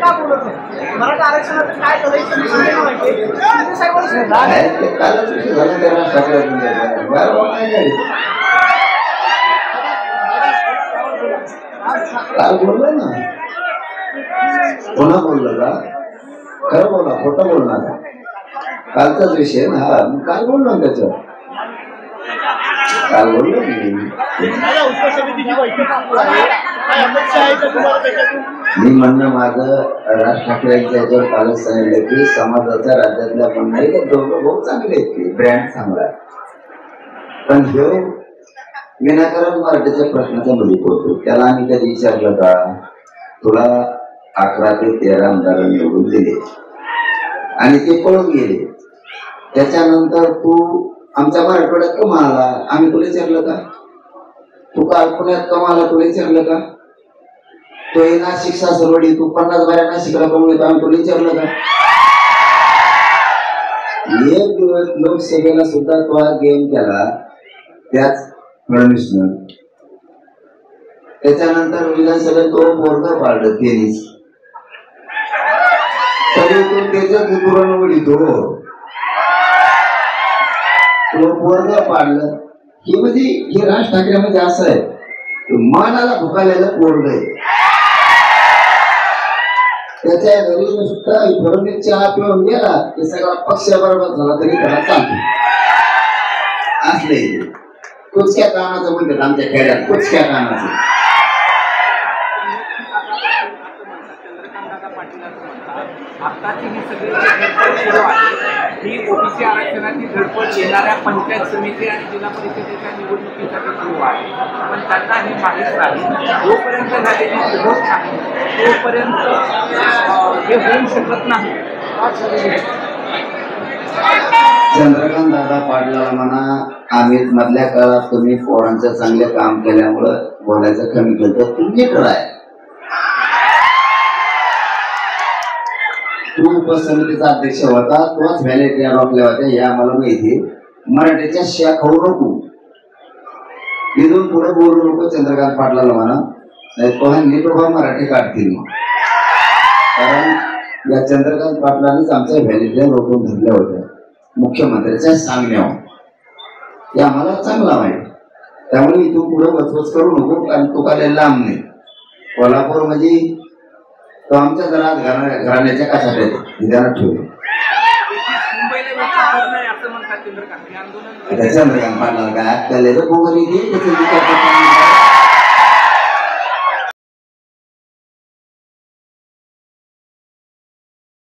का बोलत नाही? मराठा आरक्षणाचं काय करायचं काल बोललो ना, पुन्हा बोललो का? खरं बोला, खोटं बोल नका. कालचाच विषय ना, काल बोललो ना त्याच्यावर. काल बोललो मी म्हणणं माझं राज ठाकरेंच्या याच्यावर कालच सांगितलं की समाजाच्या राज्यातल्या पण नाही तर दोघं बहुत चांगले आहेत की ब्रँड चांगला, पण हे विनाकारण मराठीच्या प्रश्नाच्या मध्ये पोहोचतो. त्याला आम्ही कधी विचारलं का तुला 11 ते 13 आमदार निवडून दिले आणि ते पळून गेले, त्याच्यानंतर तू आमच्या मराठवाड्यात कमा आला, आम्ही तुला विचारलं का? तू काल पुण्यात कमा आला, तुला विचारलं का? तो नाशिक सासरवाडी तू 50 बाऱ्या नाशिकला कमवून येतो, आम्ही तुला विचारलं का? एक दिवस लोकसभेला सुद्धा तो गेम केला त्याच फडणवीसनं, त्याच्यानंतर विधानसभेत तो बोर्ड पाडलं तेनीच, तरी तो त्याच्याच पुरण उडीतो, तो बोर्ड पाडलं. हे म्हणजे हे राज ठाकरे म्हणजे असं आहे, मनाला भुकायला बोर्ड आहे. त्याच्या घरी नुसता फडणवीस चहा पिऊन गेला की सगळा पक्ष बरोबर झाला तरी त्याला चालतो. असले कुचक्या कामाचं म्हणतात आमच्या खेड्यात, कुचक्या कामाचं. आताची ही सगळी धडपड सुरू आहे ही ओबीसी आरक्षणाची धडपड येणाऱ्या पंचायत समिती आणि जिल्हा परिषदेच्या निवडणुकीसाठी सुरू आहे, पण त्यांना हे माहीत नाही. जोपर्यंत झालेली सुरुवात नाही तोपर्यंत हे होऊ शकत नाही. चंद्रकांत दादा पाटलाला म्हणा आम्ही मधल्या काळात तुम्ही पोरांचं चांगले काम केल्यामुळं बोलायचं कमी केलं, तुम्ही ट्राय तू उपसमितीचा अध्यक्ष होता, तोच व्हॅलिटी रोखल्या होत्या हे आम्हाला माहिती. मराठीच्या शिया खाऊ नको, इथून पुढे बोलू नको चंद्रकांत पाटलाला म्हणा, नाही तो नीट उभा मराठी काढतील मग. कारण या चंद्रकांत पाटलानेच आमच्या व्हॅलिटी रोखून धरल्या होत्या मुख्यमंत्र्यांच्या सांगण्यावर, ते आम्हाला चांगला माहिती. त्यामुळे इथून पुढे वचवच करू नको, कारण तो काय लांब नाही. कोल्हापूर म्हणजे तो आमच्या घरात घराण्याच्या कशात विधानात ठेवले. चंद्रकांत पाटला काय